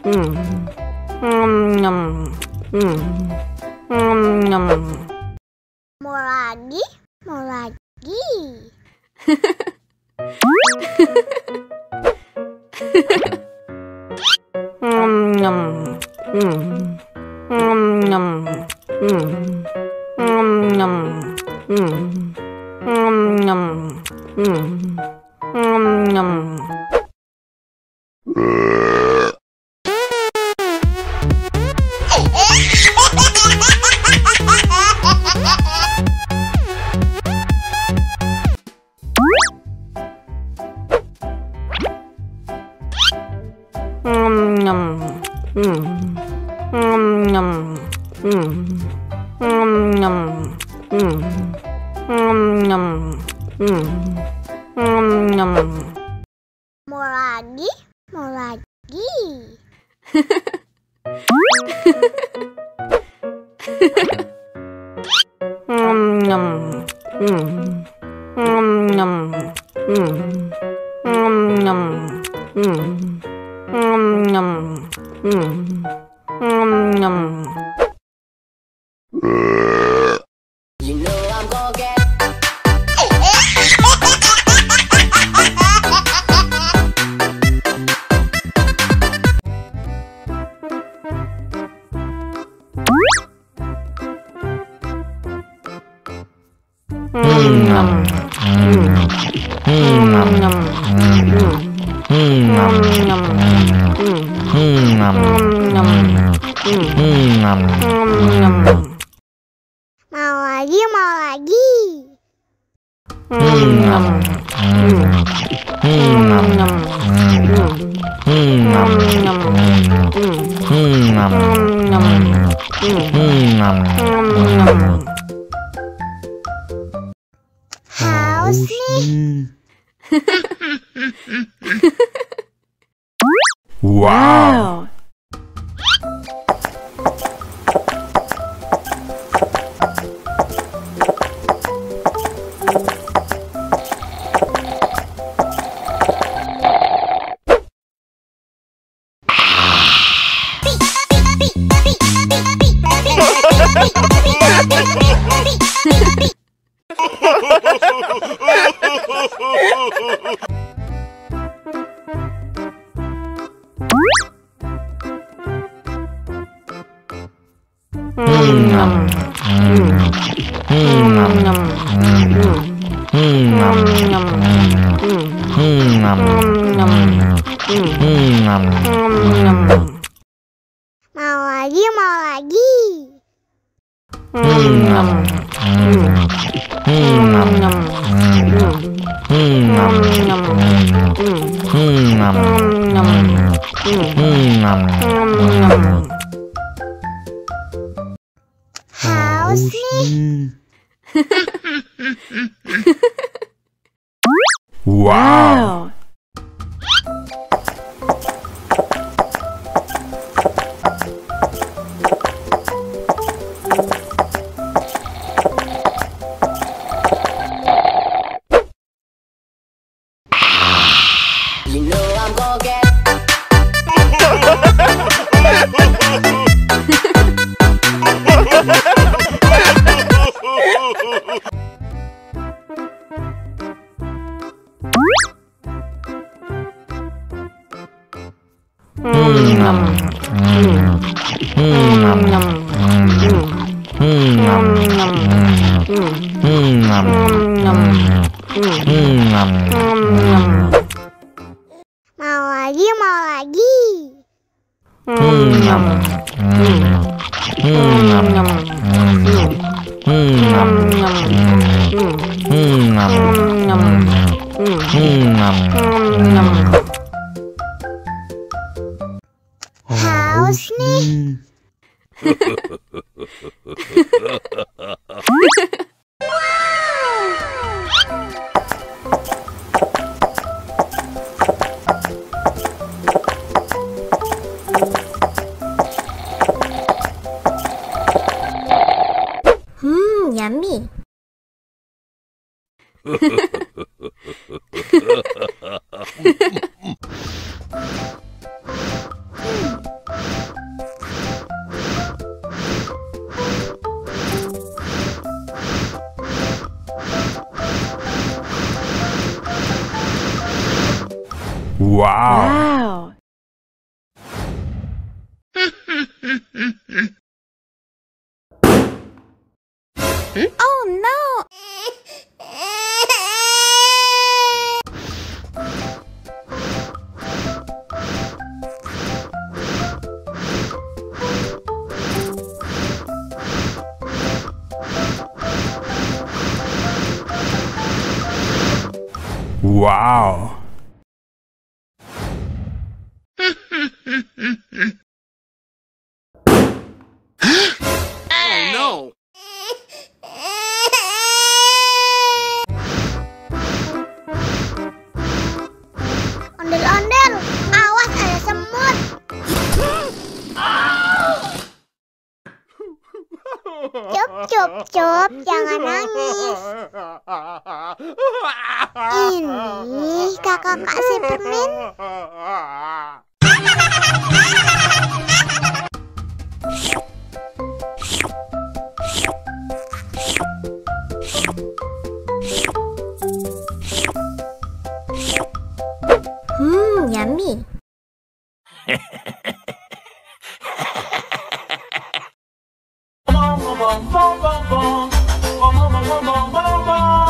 Mau lagi? Mau lagi? Mau lagi? Mau lagi? Mau lagi? Mau lagi? Haus nih. Wow. Mau lagi? Mau lagi? Haus nih. Wow. Mau lagi? Mau lagi? Haus nih. Yummy. Wow. Oh no! Wow. Oh no! Ondel-ondel, awas ada semut. Cup, cup, cup, jangan nangis. Ini kakak kasih permen. Yummy.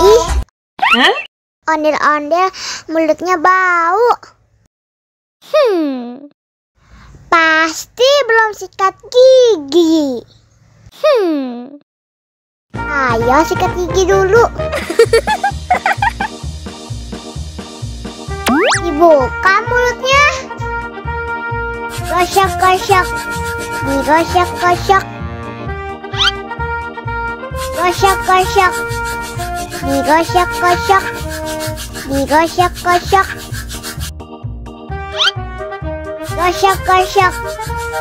Ih, ondel-ondel mulutnya bau. Pasti belum sikat gigi. Ayo sikat gigi dulu. Dibuka mulutnya. Gosok-gosok. Digosok-gosok. Gosok-gosok. Digosok-gosok. Digosok-gosok. Gosok-gosok.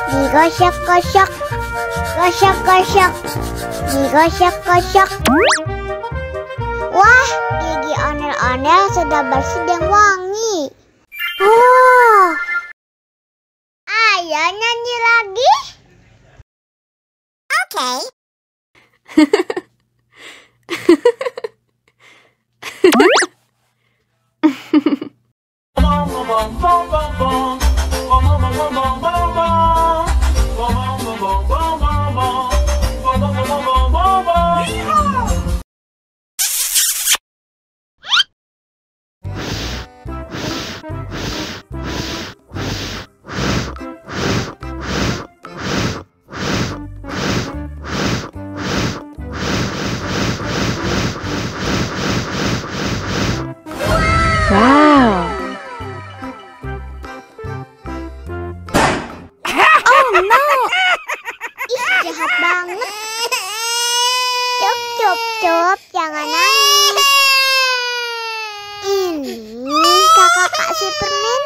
Digosok-gosok. Gosok-gosok. Digosok-gosok. Wah, gigi ondel-ondel sudah bersih dan wangi. Oh, ayo nyanyi lagi. Oke. Wow. Ih, jahat banget. Cup, cup, cup, jangan nangis. Ini kakak kasih permen.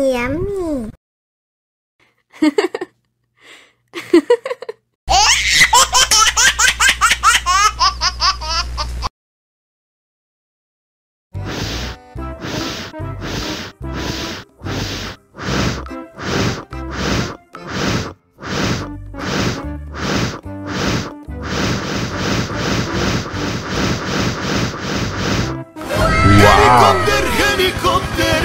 Yummy. Wow. Helikopter!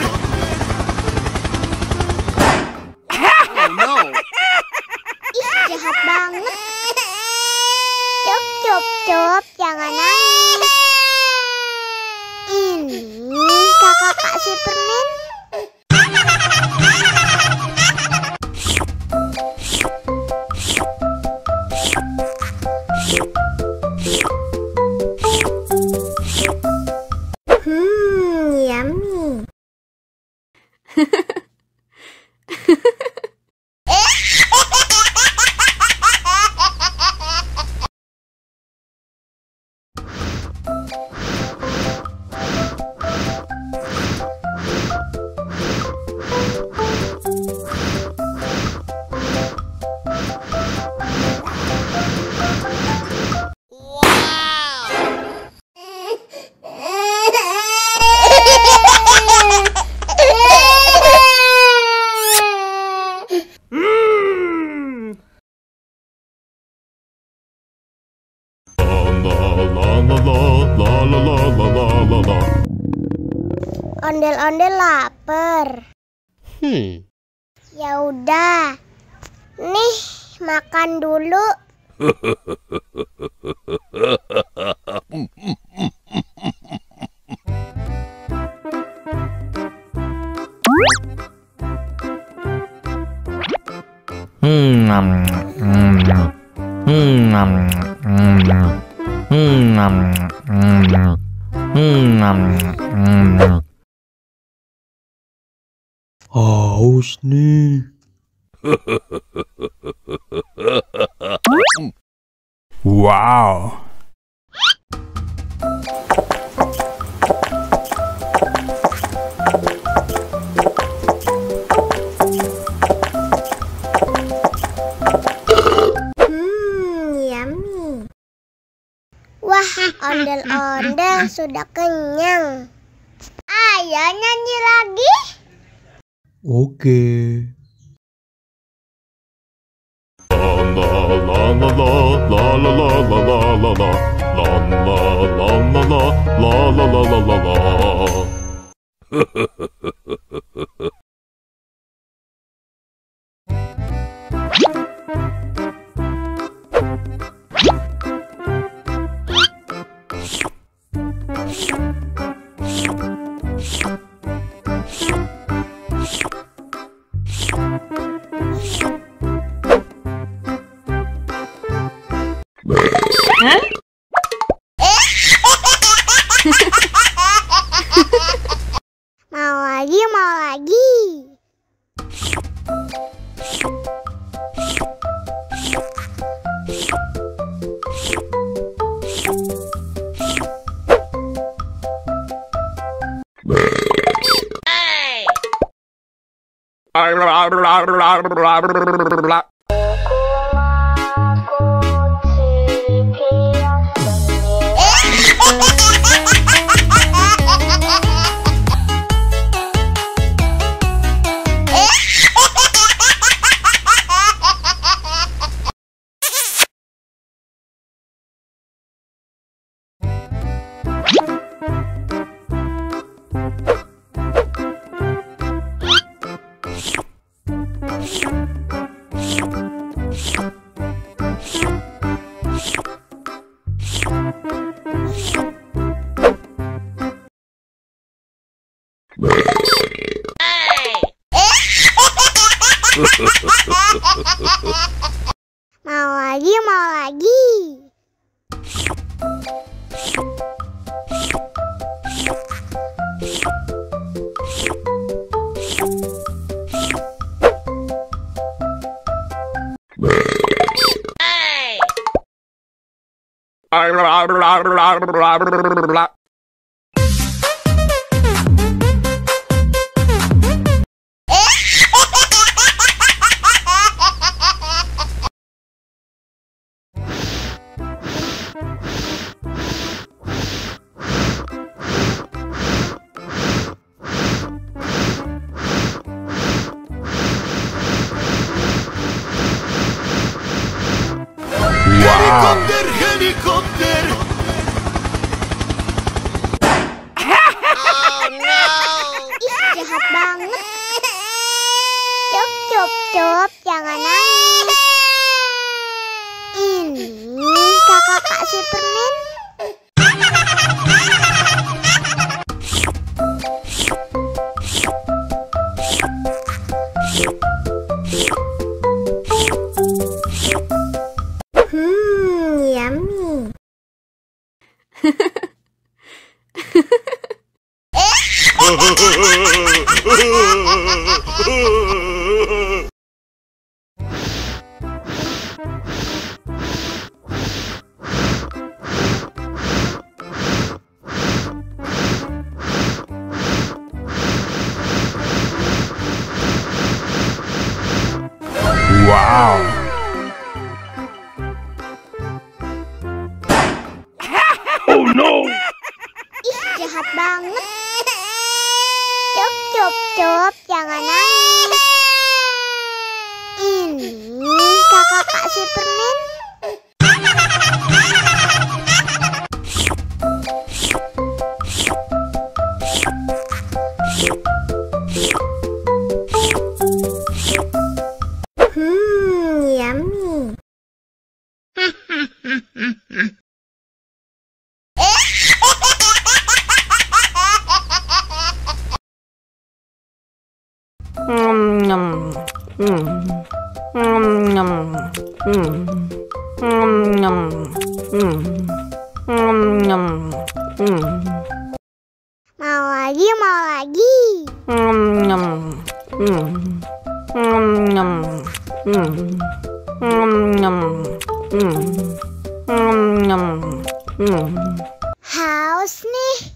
Oh no! Ih, jahat banget. Cup, cup, cup, jangan nangis. Ini kakak kasih permen. Yummy. la la la la la la. Ondel-ondel lapar. Ya udah. Nih, makan dulu. Haus nih. Wow. Yummy. Wah, ondel-ondel sudah kenyang. Ayo nyanyi lagi. Oke. La la la la la la la la la la la la la la la la la la. Mau lagi, mau lagi. Mau lagi, mau lagi. Helikopter, helikopter. Ih, jahat banget. Cup, cup, cup, jangan nangis. Ini kakak kasih permen. Yummy. Wow. Oh no. Ih, jahat banget. Cup, cup, cup, jangan nangis. Ini kakak kasih permen. Mau lagi, mau lagi. Haus nih.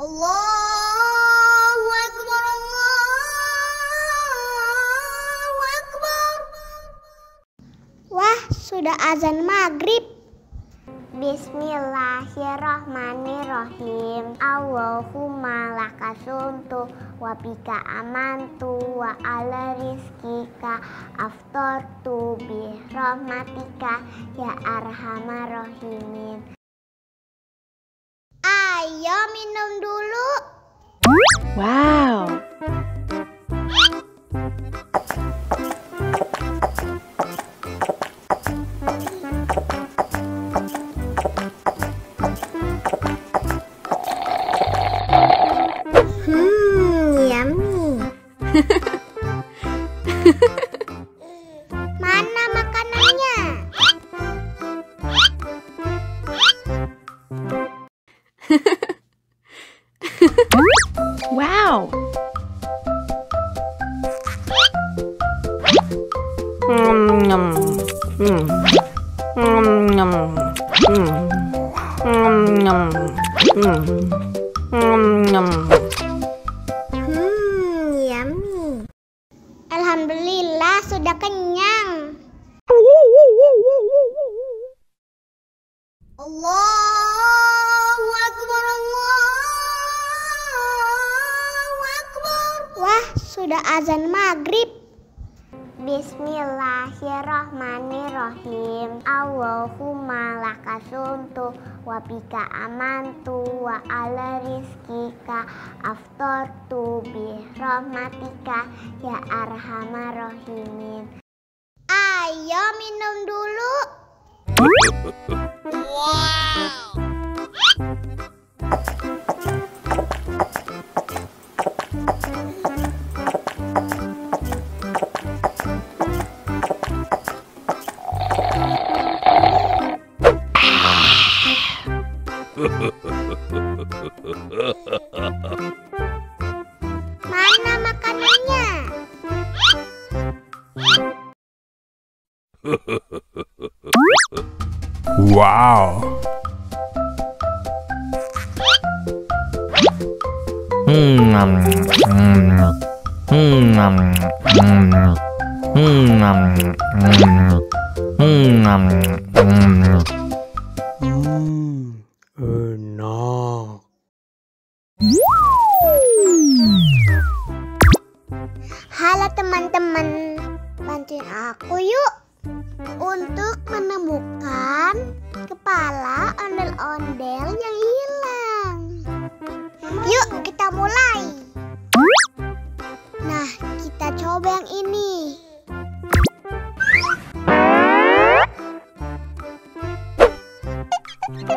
Allahu Akbar, Allahu Akbar. Wah, sudah azan maghrib. Bismillahirrahmanirrahim. Allahumma lakasuntu wa bika amantu wa ala rizkika aftortu bi rahmatika ya arhamar rahimin. Ayo minum dulu. Wow. Yummy. Mana makanannya? Wow. Yummy. Alhamdulillah sudah kenyang. Allahu Akbar, Allahu Akbar. Wah, sudah azan maghrib. Bismillahirrahmanirrahim. Allahumma lakasuntu wa bika amantu wa ala rizkika aftortu bi rahmatika ya arhamar rahimin. Ayo minum dulu. Mana makanannya? Wow. Enak. Halo teman-teman, bantuin aku yuk untuk menemukan kepala ondel-ondel yang hilang. Yuk kita mulai. Nah, kita coba yang ini. Wah,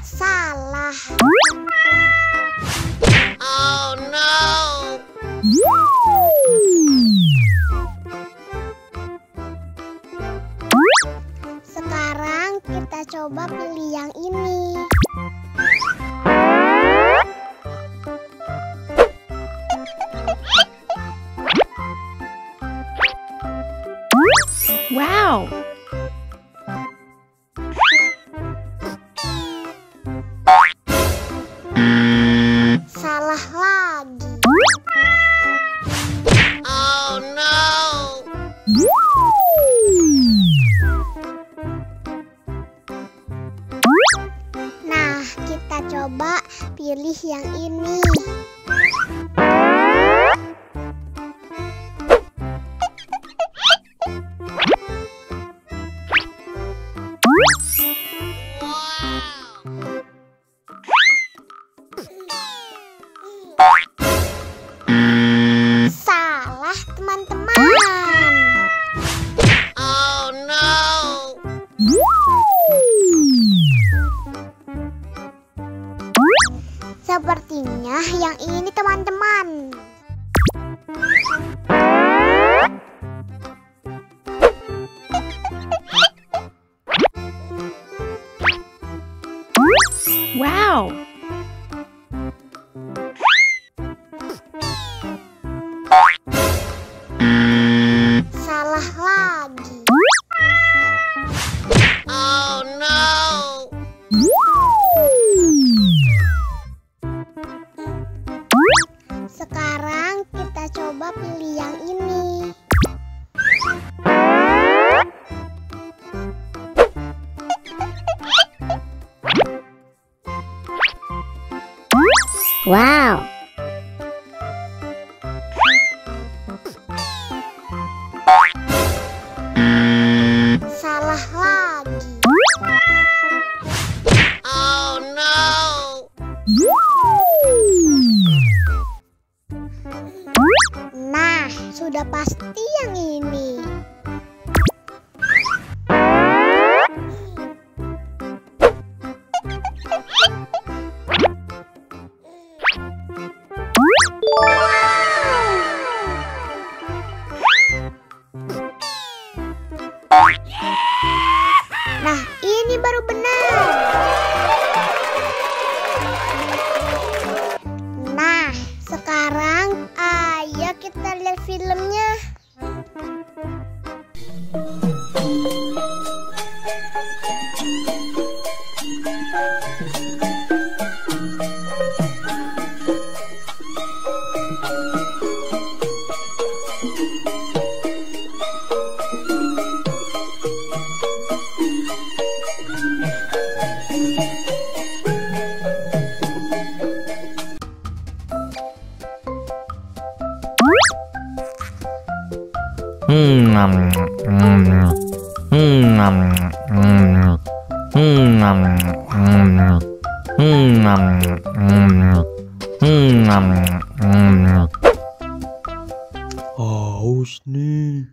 salah. Sekarang kita coba pilih yang ini. Wow. Salah lagi. Nah, kita coba pilih yang ini. Salah, teman-teman. Sepertinya yang ini, teman-teman. Wow. Salah lagi. Sekarang kita coba pilih yang ini. Wow. Salah lagi. Nah, sudah pasti yang ini. Nah, ini baru benar. Nah, sekarang ayo kita lihat filmnya. Haus nih.